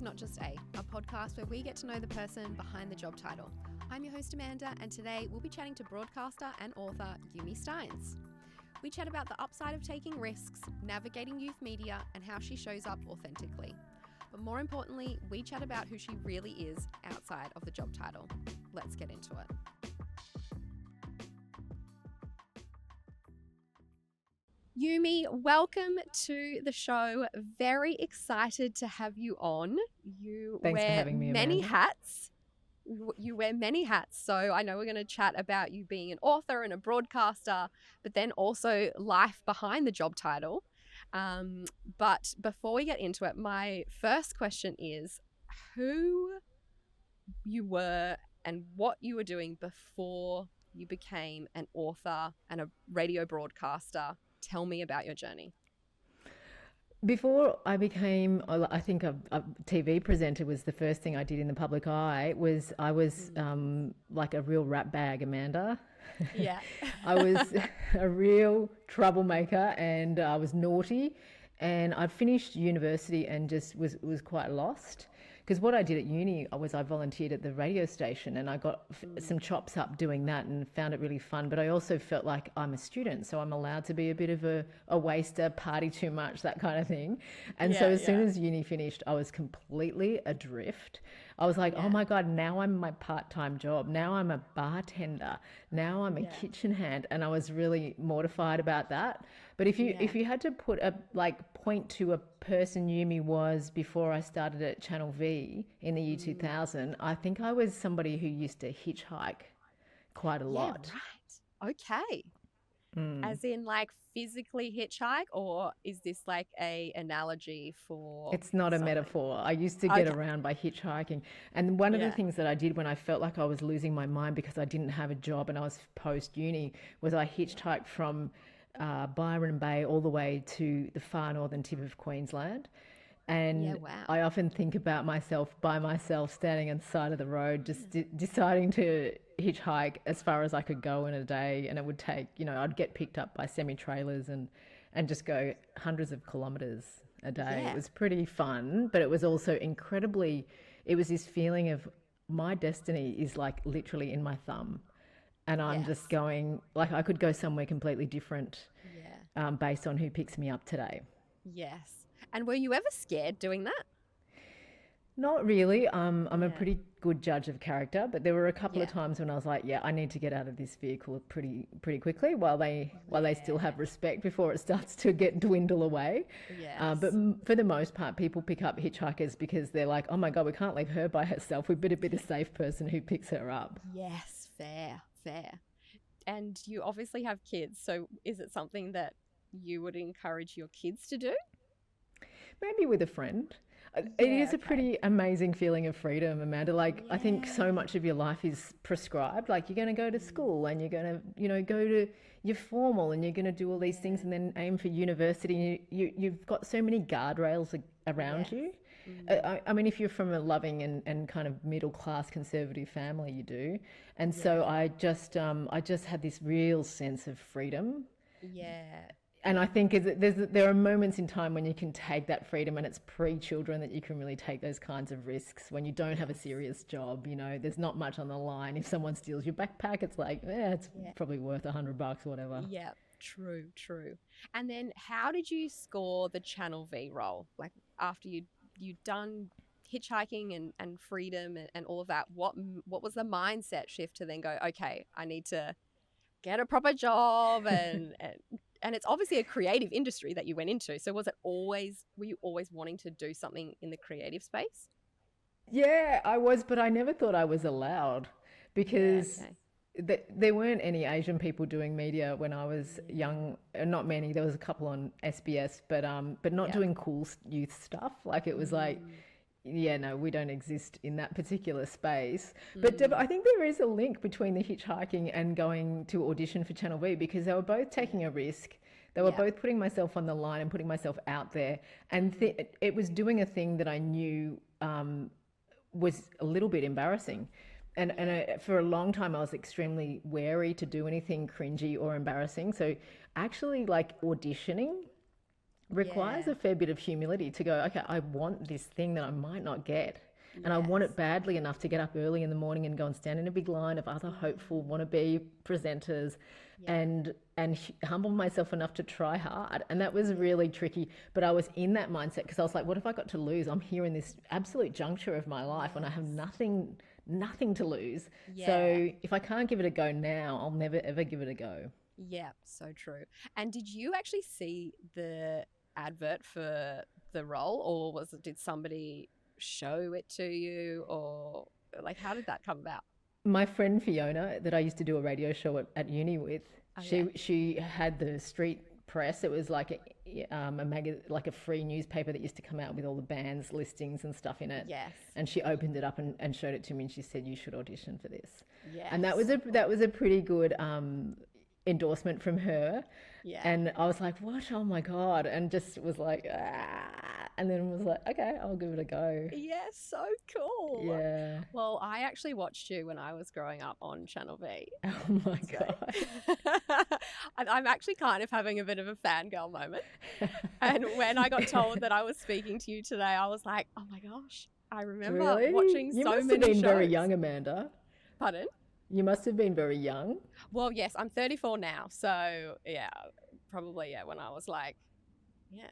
Not Just a podcast where we get to know the person behind the job title. I'm your host Amanda, and today we'll be chatting to broadcaster and author Yumi Stynes. We chat about the upside of taking risks, navigating youth media, and how she shows up authentically. But more importantly, we chat about who she really is outside of the job title. Let's get into it. Yumi, welcome to the show. Very excited to have you on. Thanks for having me, many Amanda. hats. You wear many hats. So I know we're going to chat about you being an author and a broadcaster, but then also life behind the job title. But before we get into it, my first question is who you were and what you were doing before you became an author and a radio broadcaster. Tell me about your journey. Before I became, I think a TV presenter was the first thing I did in the public eye. I was like a real rat bag, Amanda. Yeah. I was a real troublemaker and I was naughty. And I finished university and just was quite lost. Because what I did at uni was I volunteered at the radio station and I got some chops up doing that and found it really fun. But I also felt like I'm a student, so I'm allowed to be a bit of a waster, party too much, that kind of thing. And so as soon as uni finished, I was completely adrift. I was like, oh my God, now I'm my part-time job. Now I'm a bartender. Now I'm a kitchen hand. And I was really mortified about that. But if you had to put point to a person Yumi was before I started at Channel V in the year 2000, I think I was somebody who used to hitchhike quite a lot. Right. Okay. As in like physically hitchhike, or is this like a analogy for It's not a metaphor. I used to get around by hitchhiking. And one of the things that I did when I felt like I was losing my mind because I didn't have a job and I was post-uni was I hitchhiked from Byron Bay all the way to the far northern tip of Queensland. And I often think about myself by myself standing on the side of the road, just deciding to hitchhike as far as I could go in a day. And it would take, I'd get picked up by semi-trailers and just go hundreds of kilometres a day. Yeah. It was pretty fun, but it was also it was this feeling of my destiny is like literally in my thumb. And I'm just going, like I could go somewhere completely different based on who picks me up today. Yes. And were you ever scared doing that? Not really. I'm a pretty good judge of character, but there were a couple of times when I was like, I need to get out of this vehicle pretty quickly while they still have respect before it starts to dwindle away. Yes. But for the most part, people pick up hitchhikers because they're like, oh my God, we can't leave her by herself. We better be the safe person who picks her up. Yes, fair. And you obviously have kids, so is it something that you would encourage your kids to do? Maybe with a friend. It is a pretty amazing feeling of freedom, Amanda. I think so much of your life is prescribed. Like you're going to go to school and you're going to, go to your formal and you're going to do all these things and then aim for university. You've got so many guardrails around you. I mean, if you're from a loving and kind of middle-class conservative family, you do. And so I just had this real sense of freedom. Yeah. And I think there are moments in time when you can take that freedom, and it's pre-children that you can really take those kinds of risks when you don't have a serious job. There's not much on the line. If someone steals your backpack, it's like, it's probably worth $100 or whatever. Yeah, true. And then how did you score the Channel V role? Like after you'd done hitchhiking and freedom and all of that, what was the mindset shift to then go, okay, I need to get a proper job and it's obviously a creative industry that you went into. So were you always wanting to do something in the creative space? Yeah, I was, but I never thought I was allowed because there weren't any Asian people doing media when I was young. Not many. There was a couple on SBS, but not doing cool youth stuff. Like it was like, no, we don't exist in that particular space. But I think there is a link between the hitchhiking and going to audition for Channel V because they were both taking a risk. They were both putting myself on the line and putting myself out there. And it was doing a thing that I knew was a little bit embarrassing. And for a long time, I was extremely wary to do anything cringy or embarrassing. So actually auditioning requires Yeah. a fair bit of humility to go, okay, I want this thing that I might not get. And I want it Yes. badly enough to get up early in the morning and go and stand in a big line of other hopeful Mm. wannabe presenters Yeah. and humble myself enough to try hard. And that was Yeah. really tricky. But I was in that mindset because I was like, what have I got to lose? I'm here in this absolute juncture of my life when I have Yes. nothing to lose. Yeah. So if I can't give it a go now, I'll never ever give it a go. Yeah. So true. And did you actually see the advert for the role, or did somebody show it to you, or like how did that come about? My friend Fiona, that I used to do a radio show at uni with, Oh yeah. she had the street press. It was like like a free newspaper that used to come out with all the bands listings and stuff in it. Yes. And she opened it up and showed it to me, and she said, "You should audition for this." And Yes. So that cool. was a pretty good endorsement from her. Yeah. And I was like, "What? Oh my god!" And just was like, ah. And then was like, "Okay, I'll give it a go." Yeah, so cool. Yeah. Well, I actually watched you when I was growing up on Channel V. Oh my So god. I'm actually kind of having a bit of a fangirl moment. And when I got told that I was speaking to you today, I was like, oh my gosh, I remember Really? watching You so must have many been very shows. young, Amanda. Pardon? You must have been very young. Well, yes, I'm 34 now. So, yeah, probably, yeah, when I was like, yeah,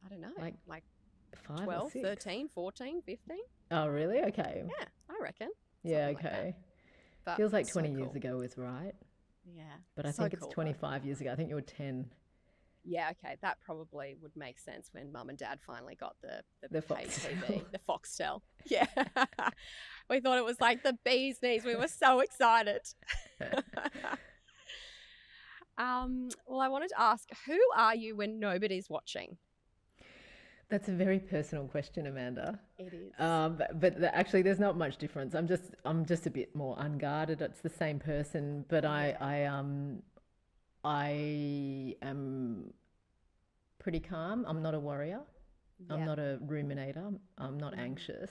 I don't know, Like like 12, five or 6. 13, 14, 15. Oh, really? Okay. Yeah, I reckon. Yeah, Something like that. okay. But Feels like so 20 years cool. ago is right. Yeah. But I So think it's cool though. 25 years ago. I think you were 10. Yeah, okay. That probably would make sense when mum and dad finally got the The pay Foxtel. TV, the Foxtel. Yeah. We thought it was like the bee's knees. We were so excited. Well, I wanted to ask, who are you when nobody's watching? That's a very personal question, Amanda. It is. Actually, there's not much difference. I'm just a bit more unguarded. It's the same person, but Yeah. I am pretty calm. I'm not a worrier. I'm Yeah. not a ruminator. I'm not Mhm. anxious.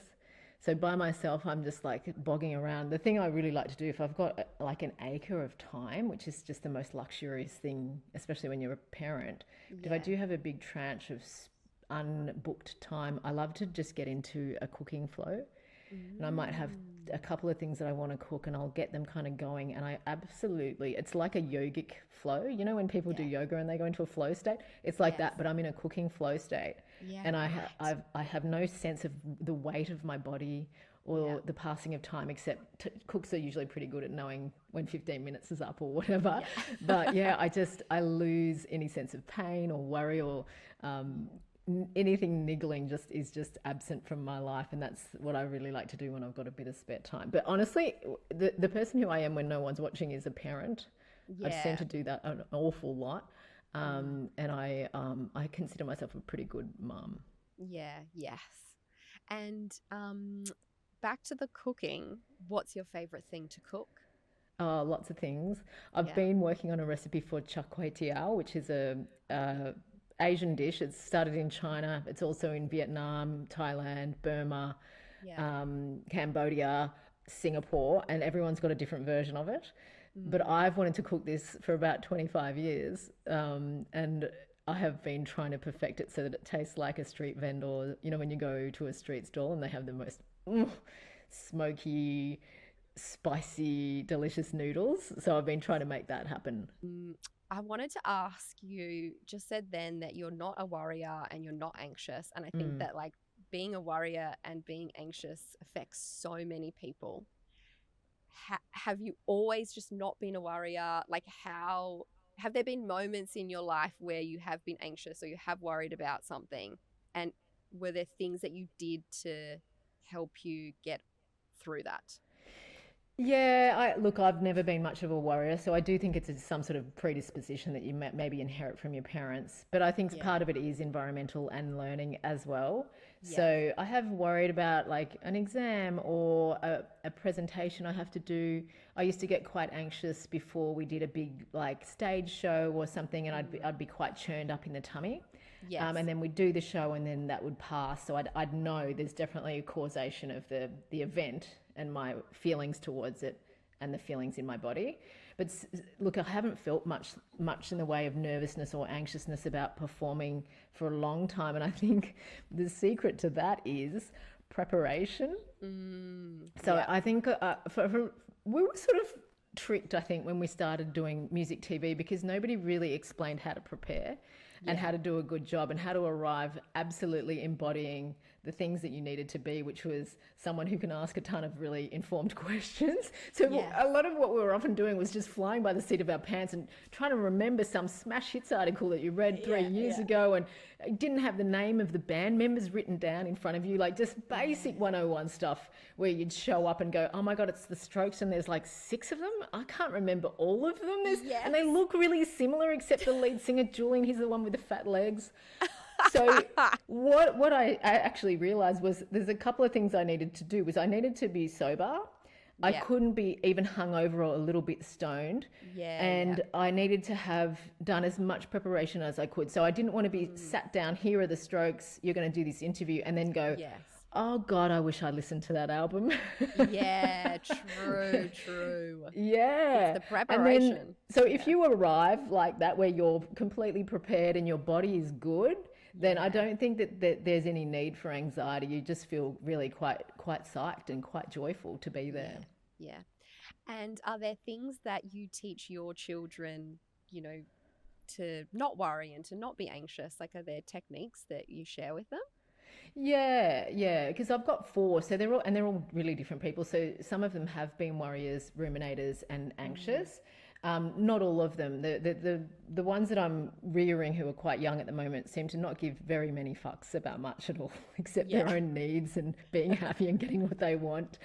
So by myself, I'm just like bogging around. The thing I really like to do, if I've got like an acre of time, which is just the most luxurious thing, especially when you're a parent, but if I Yeah. do have a big tranche of unbooked time, I love to just get into a cooking flow. And I might have Mm. a couple of things that I want to cook and I'll get them kind of going. And I absolutely, it's like a yogic flow. You know, when people do Yeah. yoga and they go into a flow state, it's like Yes. that, but I'm in a cooking flow state. Yeah. And Right. I have no sense of the weight of my body Yeah. or the passing of time, except cooks are usually pretty good at knowing when 15 minutes is up or whatever. Yeah. But yeah, I lose any sense of pain or worry or um, anything niggling is just absent from my life, and that's what I really like to do when I've got a bit of spare time. But honestly, the person who I am when no one's watching is a parent. I've seemed Yeah. to do that an awful lot, Mm. and I consider myself a pretty good mum. Yeah. Yes. And back to the cooking. What's your favorite thing to cook? Oh, lots of things. I've Yeah. been working on a recipe for char kway teow, which is a Asian dish. It's started in China. It's also in Vietnam, Thailand, Burma, Yeah. Cambodia, Singapore, and everyone's got a different version of it. But Mm. I've wanted to cook this for about 25 years, and I have been trying to perfect it so that it tastes like a street vendor. You know, when you go to a street stall and they have the most smoky, spicy, delicious noodles. So I've been trying to make that happen. Mm, I wanted to ask you, just said then that you're not a worrier and you're not anxious. And I think Mm. that like being a worrier and being anxious affects so many people. Have you always just not been a worrier? Like, how have there been moments in your life where you have been anxious or you have worried about something? And were there things that you did to help you get through that? Yeah, look, I've never been much of a worrier, so I do think it's some sort of predisposition that you maybe inherit from your parents. But I think Yeah. part of it is environmental and learning as well. Yes. So I have worried about like an exam or a presentation I have to do. I used to get quite anxious before we did a big like stage show or something, and Mm. I'd be quite churned up in the tummy. Yes. And then we'd do the show and then that would pass. So I'd know there's definitely a causation of the event and my feelings towards it and the feelings in my body. But look, I haven't felt much in the way of nervousness or anxiousness about performing for a long time, and I think the secret to that is preparation. So Yeah. I think we were sort of tricked, I think, when we started doing music TV because nobody really explained how to prepare and Yeah. how to do a good job and how to arrive absolutely embodying the things that you needed to be, which was someone who can ask a ton of really informed questions. So Yes. a lot of what we were often doing was just flying by the seat of our pants and trying to remember some smash hits article that you read 3 years Yeah. ago and didn't have the name of the band members written down in front of you, like just basic Yeah. 101 stuff where you'd show up and go, oh my God, it's the Strokes and there's like 6 of them. I can't remember all of them. And they Yes. look really similar except the lead singer, Julian, he's the one with the fat legs. So what I actually realized was there's a couple of things I needed to do was I needed to be sober. I Yeah. couldn't be even hungover or a little bit stoned. Yeah. Yeah. And I needed to have done as much preparation as I could. So I didn't want to be sat down, here are the Strokes, you're going to do this interview, and then go, Yes. oh God, I wish I listened to that album. Yeah. True. True. It's Yeah. the And then, preparation. so if Yeah. you arrive like that, where you're completely prepared and your body is good, then I Yeah. don't think that there's any need for anxiety. You just feel really quite psyched and quite joyful to be there. Yeah. Yeah. And are there things that you teach your children, you know, to not worry and to not be anxious? Like, are there techniques that you share with them? Yeah, because I've got 4, so they're all really different people. So some of them have been worriers, ruminators, and Mm. anxious. Not all of them. The ones that I'm rearing who are quite young at the moment seem to not give very many fucks about much at all, except their Yeah. own needs and being happy and getting what they want.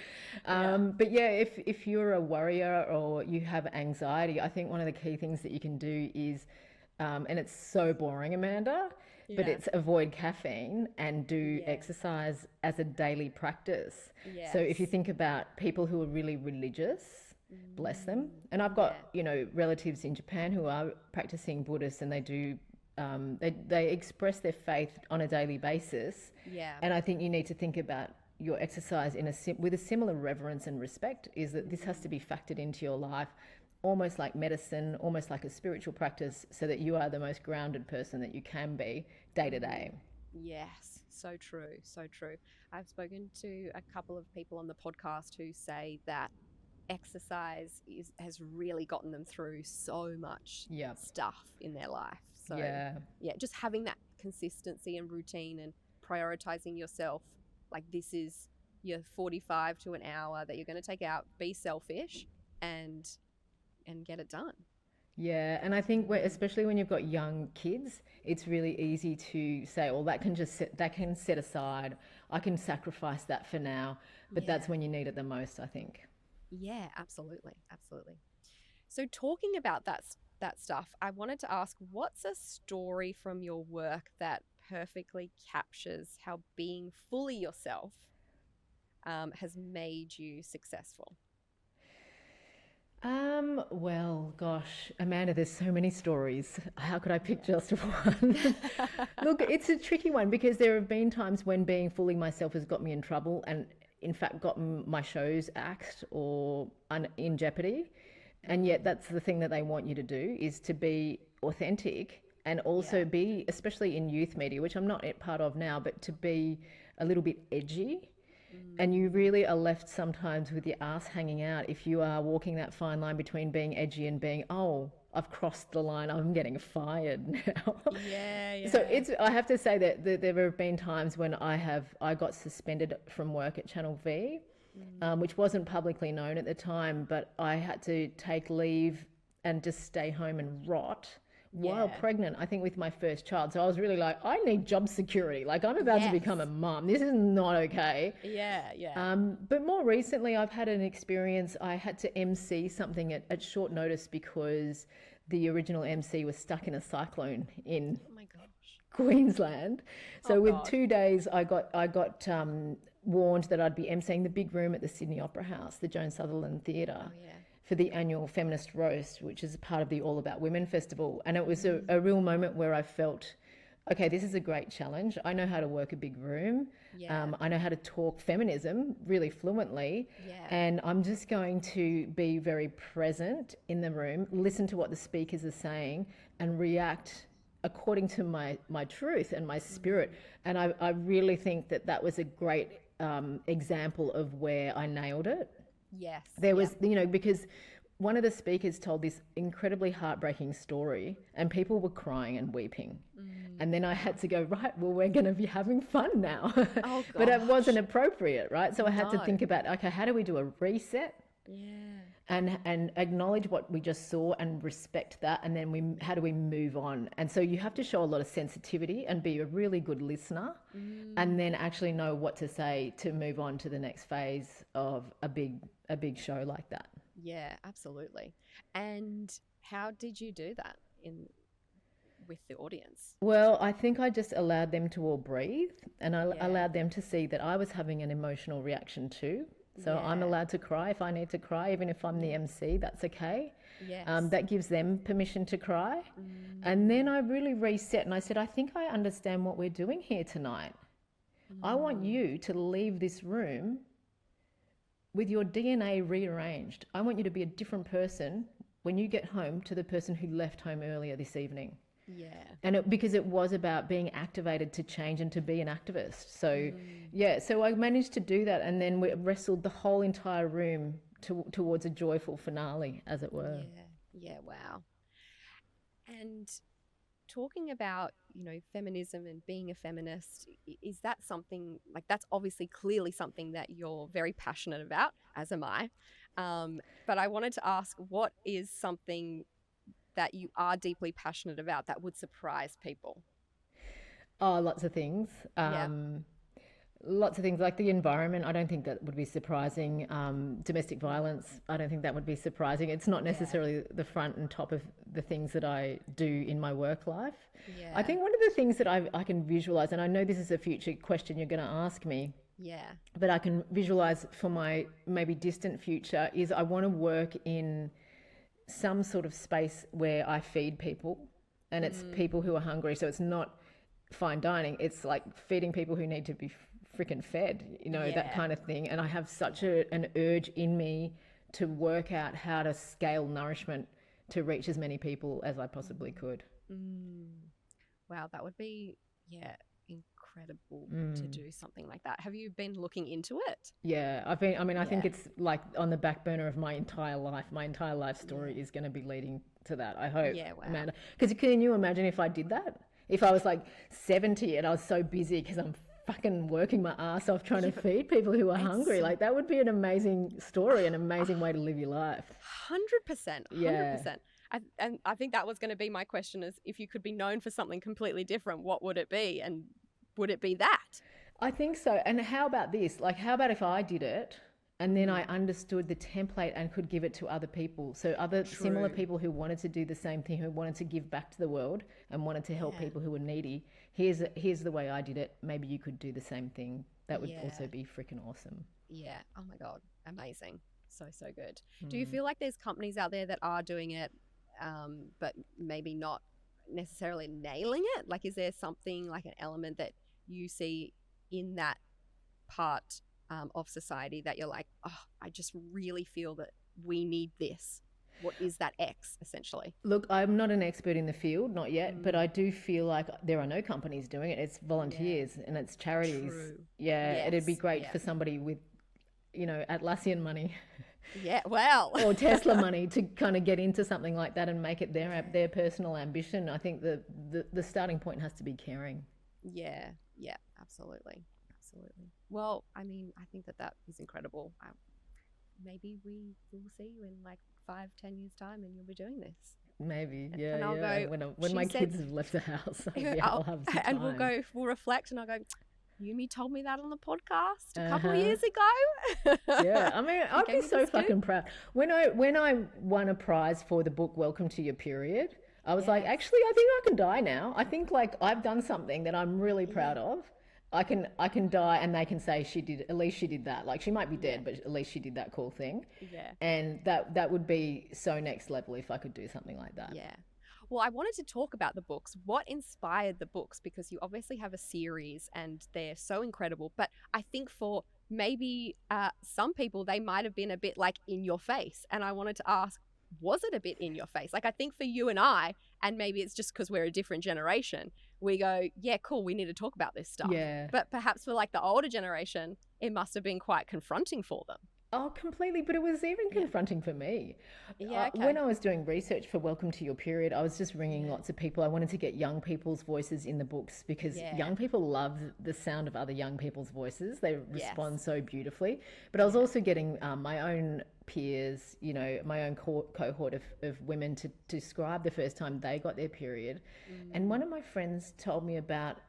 Yeah. But yeah, if you're a worrier or you have anxiety, I think one of the key things that you can do is, and it's so boring, Amanda, but Yeah. it's avoid caffeine and do Yes. exercise as a daily practice. So if you Yes. think about people who are really religious, bless them. And I've got, Yeah. relatives in Japan who are practicing Buddhists and they do, they express their faith on a daily basis. Yeah. And I think you need to think about your exercise with a similar reverence and respect, is that this has to be factored into your life almost like medicine, almost like a spiritual practice, so that you are the most grounded person that you can be day to day. Yes, so true, so true. I've spoken to a couple of people on the podcast who say that exercise has really gotten them through so much Yep. stuff in their life. So, Yeah. yeah, just having that consistency and routine and prioritizing yourself, like this is your 45 to an hour that you're going to take out, be selfish and get it done. Yeah, and I think especially when you've got young kids, it's really easy to say, "Well, that can set aside. I can sacrifice that for now." But Yeah. that's when you need it the most, I think. Yeah, absolutely, absolutely. So talking about that stuff, I wanted to ask, what's a story from your work that perfectly captures how being fully yourself has made you successful? Well, gosh, Amanda, there's so many stories. How could I pick just one? Look, it's a tricky one because there have been times when being fully myself has got me in trouble and, in fact, gotten my shows axed or in jeopardy. And yet, that's the thing that they want you to do, is to be authentic and also Yeah. be, especially in youth media, which I'm not part of now, but to be a little bit edgy. And you Mm. really are left sometimes with your ass hanging out if you are walking that fine line between being edgy and being, oh, I've crossed the line, I'm getting fired now. Yeah, So yeah. I have to say that there have been times when I got suspended from work at Channel V, Mm. which wasn't publicly known at the time, but I had to take leave and just stay home and rot while Yeah. pregnant, I think with my first child. So I was really like, I need job security. Like, I'm about to become a Yes. mum. This is not okay. Yeah, yeah. But more recently, I've had an experience. I had to MC something at short notice because the original MC was stuck in a cyclone in Oh my gosh. Queensland. Oh So with God. 2 days, I got warned that I'd be emceeing the big room at the Sydney Opera House, the Joan Sutherland Oh Theatre, yeah. for the annual Feminist Roast, which is part of the All About Women Festival. And it was a Mm. real moment where I felt okay, this is a great challenge. I know how to work a big room. Yeah. I know how to talk feminism really fluently. Yeah. And I'm just going to be very present in the room, listen to what the speakers are saying, and react according to my truth and my spirit. Mm. And I really think that that was a great example of where I nailed it. Yes. There Yeah. was, because one of the speakers told this incredibly heartbreaking story and people were crying and weeping. Mm. And then I had Wow. to go, right, well, we're going to be having fun now. Oh But it wasn't gosh. appropriate, right? So I had to No. think about, okay, how do we do a reset Yeah. and acknowledge what we just saw and respect that, and then how do we move on? And so you have to show a lot of sensitivity and be a really good listener, and Mm. then actually know what to say to move on to the next phase of a big show like that. Yeah, absolutely. And how did you do that in with the audience? Well, I think I just allowed them to all breathe, and I Yeah. allowed them to see that I was having an emotional reaction too. So I'm Yeah. allowed to cry if I need to cry, even if I'm the Yeah. MC, that's okay. Yes. That gives them permission to cry. And then Mm. I really reset and I said, I think I understand what we're doing here tonight. I want Mm. you to leave this room with your DNA rearranged. I want you to be a different person when you get home to the person who left home earlier this evening. Yeah. Because it was about being activated to change and to be an activist. So, Mm. yeah, so I managed to do that, and then we wrestled the whole entire room towards a joyful finale, as it were. Yeah. Yeah. Wow. And talking about, feminism and being a feminist, is that something like that's obviously clearly something that you're very passionate about, as am I. But I wanted to ask, what is something that you are deeply passionate about that would surprise people? Oh, lots of things. Yeah. Lots of things like the environment. I don't think that would be surprising. Domestic violence. I don't think that would be surprising. It's not Yeah. necessarily the front and top of the things that I do in my work life. I Yeah. think one of the things that I can visualize, and I know this is a future question you're going to ask me, Yeah. but I can visualize for my maybe distant future is I want to work in some sort of space where I feed people, and it's Mm. people who are hungry. So it's not fine dining. It's like feeding people who need to be freaking fed, that Yeah. kind of thing. And I have such Yeah. an urge in me to work out how to scale nourishment to reach as many people as I possibly could. Mm. Wow, that would be, yeah, incredible to Mm. do something like that. Have you been looking into it? Yeah, I think Yeah. it's like on the back burner of my entire life. My entire life story Yeah. is going to be leading to that, I hope, Yeah. Wow. Amanda. Because can you imagine if I did that? If I was like 70 and I was so busy because I'm fucking working my ass off trying to Yeah, feed people who are it's hungry. Like that would be an amazing story, an amazing way to live your life. 100%, Yeah. 100%. And I think that was going to be my question: is if you could be known for something completely different, what would it be? And would it be that? I think so. And how about this? Like, how about if I did it and then I Mm, understood the template and could give it to other people? So, other similar true. people who wanted to do the same thing, who wanted to give back to the world and wanted to help Yeah. people who were needy. Here's the way I did it. Maybe you could do the same thing. That would also Yeah. be freaking awesome. Yeah. Oh my God. Amazing. So, so good. Do you Mm. feel like there's companies out there that are doing it, but maybe not necessarily nailing it? Like, is there something like an element that you see in that part of society that you're like, oh, I just really feel that we need this? What is that X essentially? Look, I'm not an expert in the field, not yet, but Mm, I do feel like there are no companies doing it. It's yeah, volunteers and it's charities. true. Yeah, it'd be Yes. great Yeah. for somebody with, Atlassian money Yeah. Well, or Tesla money to kind of get into something like that and make it their personal ambition. I think the starting point has to be caring. yeah. Yeah. Absolutely. Absolutely. Well, I mean, I think that that is incredible. Maybe we will see you in like 5, 10 years time and you'll be doing this. Maybe, yeah, And I'll yeah. go, When she my said, kids have left the house, I'll I'll, have some and time. we'll reflect and I'll go, Yumi told me that on the podcast a Uh couple of huh. years ago. Yeah, She I'd gave be me the so scoop. fucking proud. When I won a prize for the book Welcome to Your Period, I was like, Yes. actually, I think I can die now. I think like I've done something that I'm really Yeah. proud of. I can die, and they can say she did. At least she did that. Like she might be Yeah. dead, but at least she did that cool thing. Yeah. And that would be so next level if I could do something like that. Yeah. Well, I wanted to talk about the books. What inspired the books? Because you obviously have a series and they're so incredible. But I think for maybe some people, they might have been a bit like in your face. And I wanted to ask, was it a bit in your face? Like, I think for you and I, and maybe it's just because we're a different generation, we go, yeah, cool, we need to talk about this stuff. Yeah. But perhaps for like the older generation, it must have been quite confronting for them. Oh, completely. But it was even Yeah. confronting for me. Yeah. When Okay. I was doing research for Welcome to Your Period, I was just ringing Yeah. lots of people. I wanted to get young people's voices in the books because Yeah. young people love the sound of other young people's voices. They Yes. respond so beautifully. But I was Yeah. also getting my own peers, my own cohort of women to describe the first time they got their period. And one Mm. of my friends told me about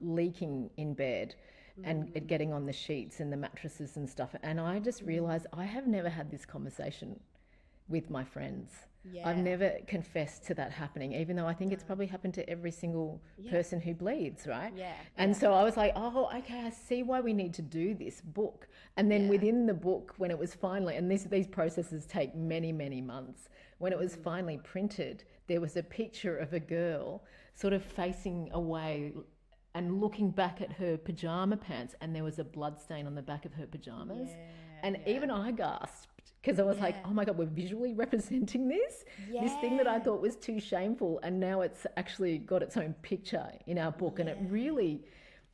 leaking in bed and it Mm. getting on the sheets and the mattresses and stuff. And I just Mm. realized I have never had this conversation with my friends. I've Yeah. never confessed to that happening, even though I think No. it's probably happened to every single Yeah. person who bleeds, right? Yeah. And Yeah. so I was like, oh, okay, I see why we need to do this book. And then Yeah. within the book, when it was finally, and these processes take many, many months, when it was Mm. finally printed, there was a picture of a girl sort of facing away and looking back at her pajama pants, and there was a blood stain on the back of her pajamas. Yeah. And Yeah. even I gasped because I was like, Yeah. oh my God, we're visually representing this thing that I Yeah. thought was too shameful. And now it's actually got its own picture in our book. And it Yeah. really,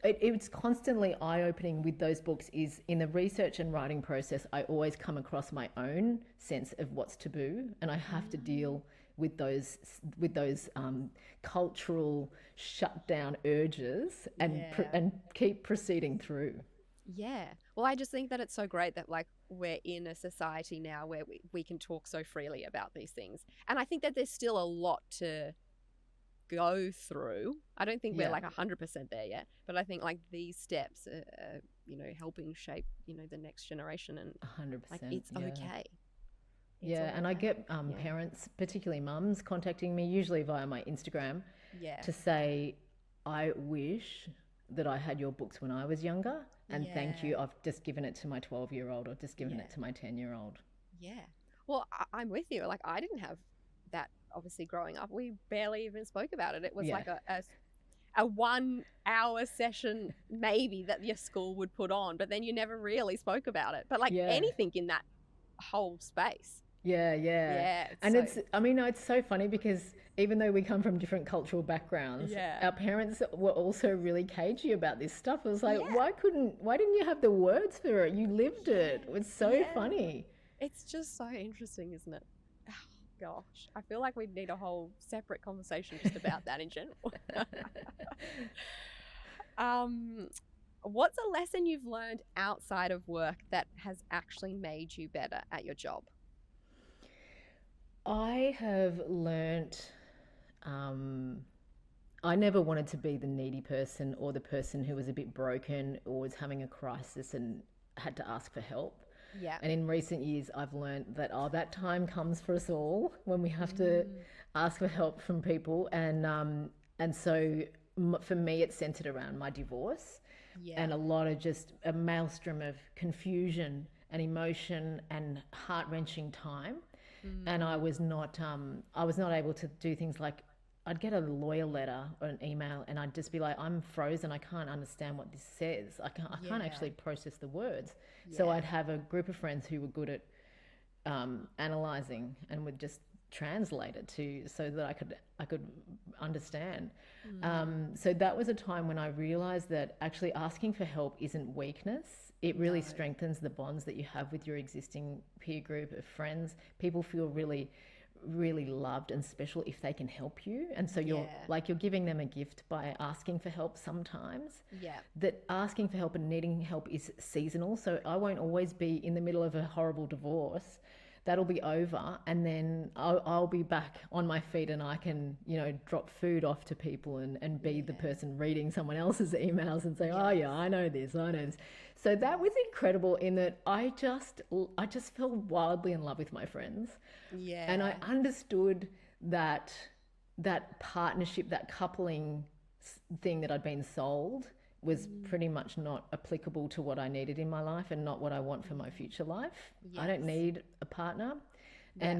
it's constantly eye-opening with those books. Is in the research and writing process, I always come across my own sense of what's taboo, and I have to deal with those cultural shutdown urges and Yeah. and keep proceeding through. Yeah. Well, I just think that it's so great that like we're in a society now where we can talk so freely about these things. And I think that there's still a lot to go through. I don't think we're Yeah, like 100% there yet, but I think like these steps are, helping shape, the next generation and like 100%. it's Yeah. okay. It's Yeah, all and I okay. get Yeah. parents, particularly mums, contacting me usually via my Instagram Yeah. to say, I wish that I had your books when I was younger, and thank Yeah. you. I've just given it to my 12-year-old, or just given Yeah. it to my 10-year-old. Yeah. Well, I'm with you. Like, I didn't have that obviously growing up. We barely even spoke about it. It was Yeah, like a 1 hour session, maybe, that your school would put on, but then you never really spoke about it. But like yeah. anything in that whole space. Yeah, yeah. Yeah. And it's so funny because even though we come from different cultural backgrounds, Yeah. our parents were also really cagey about this stuff. It was like, Yeah. why didn't you have the words for it? You lived it. It was so Yeah. funny. It's just so interesting, isn't it? Oh, gosh. I feel like we'd need a whole separate conversation just about that in general. What's a lesson you've learned outside of work that has actually made you better at your job? I have learnt I never wanted to be the needy person or the person who was a bit broken or was having a crisis and had to ask for help. Yeah. And in recent years, I've learned that that time comes for us all when we have to ask for help from people. And so for me, it's centered around my divorce Yeah. and a lot of just a maelstrom of confusion and emotion and heart wrenching time. And I was not able to do things like I'd get a lawyer letter or an email and I'd just be like, I'm frozen. I can't understand what this says. I can't Yeah. actually process the words. So Yeah. I'd have a group of friends who were good at analyzing and would just translate it so that I could understand. So that was a time when I realized that actually asking for help isn't weakness. It really No. strengthens the bonds that you have with your existing peer group of friends. People feel really, really loved and special if they can help you. And so you're giving them a gift by asking for help sometimes. Yeah. That asking for help and needing help is seasonal. So I won't always be in the middle of a horrible divorce. That'll be over, and then I'll be back on my feet, and I can, drop food off to people and be the person reading someone else's emails and say, oh yeah, I know this. So that was incredible in that I just fell wildly in love with my friends. Yeah. And I understood that partnership, that coupling thing that I'd been sold was pretty much not applicable to what I needed in my life and not what I want for my future life. I don't Yes. need a partner. Yeah.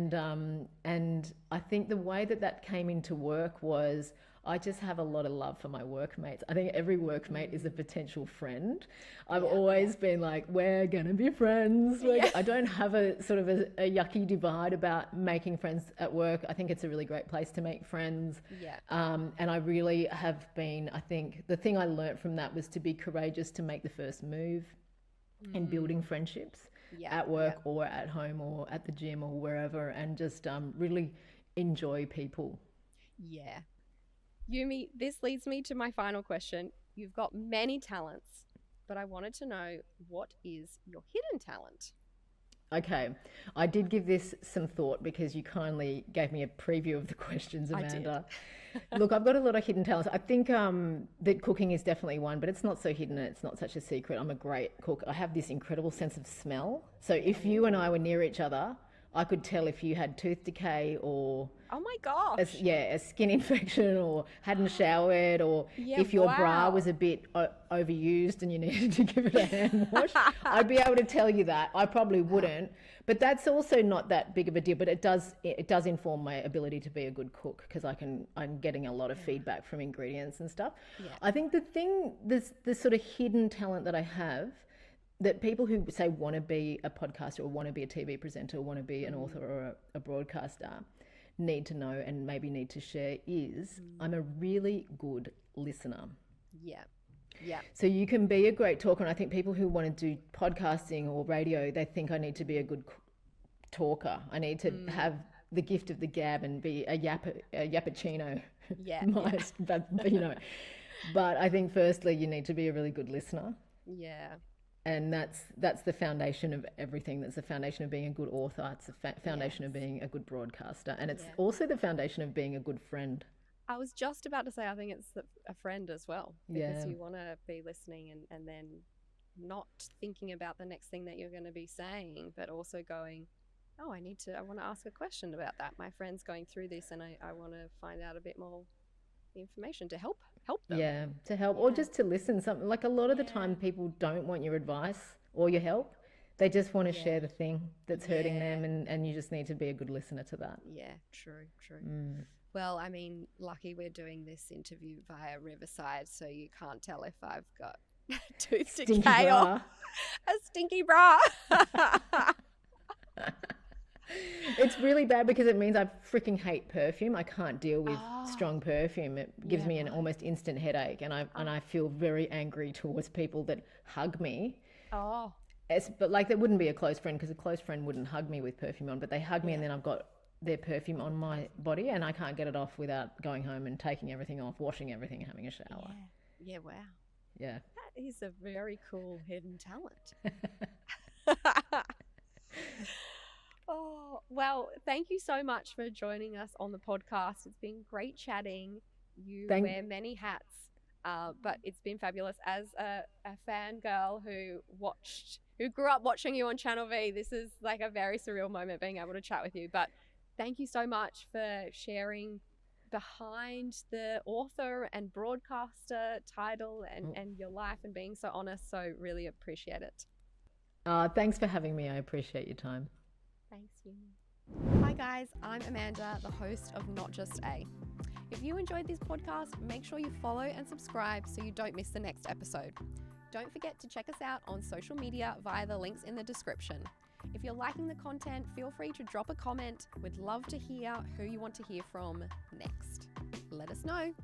And I think the way that came into work was I just have a lot of love for my workmates. I think every workmate is a potential friend. I've Yeah. always been like, we're gonna be friends. Yeah. I don't have a sort of a yucky divide about making friends at work. I think it's a really great place to make friends. Yeah. And I really have been, I think the thing I learnt from that was to be courageous to make the first move in building friendships Yeah. at work or at home or at the gym or wherever, and just really enjoy people. Yeah. Yumi, this leads me to my final question. You've got many talents, but I wanted to know, what is your hidden talent? Okay, I did give this some thought because you kindly gave me a preview of the questions, Amanda. Look, I've got a lot of hidden talents. I think that cooking is definitely one, but it's not so hidden and it's not such a secret. I'm a great cook. I have this incredible sense of smell. So if you and I were near each other, I could tell if you had tooth decay or Oh my gosh. a skin infection or hadn't showered, or Yeah, if your bra wow. was a bit overused and you needed to give it a hand wash. I'd be able to tell you that. I probably wouldn't, but that's also not that big of a deal. But it does inform my ability to be a good cook because I'm getting a lot of feedback from ingredients and stuff. Yeah. I think the sort of hidden talent that I have, that people who say want to be a podcaster or want to be a TV presenter or want to be an author or a broadcaster need to know and maybe need to share is I'm a really good listener. Yeah. Yeah. So you can be a great talker, and I think people who want to do podcasting or radio, they think I need to be a good talker. I need to have the gift of the gab and be a yappuccino. Yeah. But, but I think firstly you need to be a really good listener. Yeah. And that's the foundation of everything. That's the foundation of being a good author. It's the foundation of being a good broadcaster. And it's also the foundation of being a good friend. I was just about to say, I think it's a friend as well, because you want to be listening and then not thinking about the next thing that you're going to be saying, but also going, oh, I want to ask a question about that. My friend's going through this and I want to find out a bit more information to help them. Yeah, to help or just to listen. Something like a lot of the time people don't want your advice or your help. They just want to share the thing that's hurting them, and you just need to be a good listener to that. Yeah, true. Well, I mean, lucky we're doing this interview via Riverside, so you can't tell if I've got tooth decay or a stinky bra. It's really bad because it means I freaking hate perfume. I can't deal with strong perfume. It gives me an almost instant headache, and I feel very angry towards people that hug me. Oh. But like, that wouldn't be a close friend, because a close friend wouldn't hug me with perfume on, but they hug me and then I've got their perfume on my body and I can't get it off without going home and taking everything off, washing everything, having a shower. Yeah, wow. Yeah. That is a very cool hidden talent. Oh, well, thank you so much for joining us on the podcast. It's been great chatting. You wear many hats, but it's been fabulous. As a fangirl who grew up watching you on Channel V, this is like a very surreal moment being able to chat with you. But thank you so much for sharing behind the author and broadcaster title and your life and being so honest. So really appreciate it. Thanks for having me. I appreciate your time. Thanks, Yumi. Hi guys, I'm Amanda, the host of Not Just A. If you enjoyed this podcast, make sure you follow and subscribe so you don't miss the next episode. Don't forget to check us out on social media via the links in the description. If you're liking the content, feel free to drop a comment. We'd love to hear who you want to hear from next. Let us know.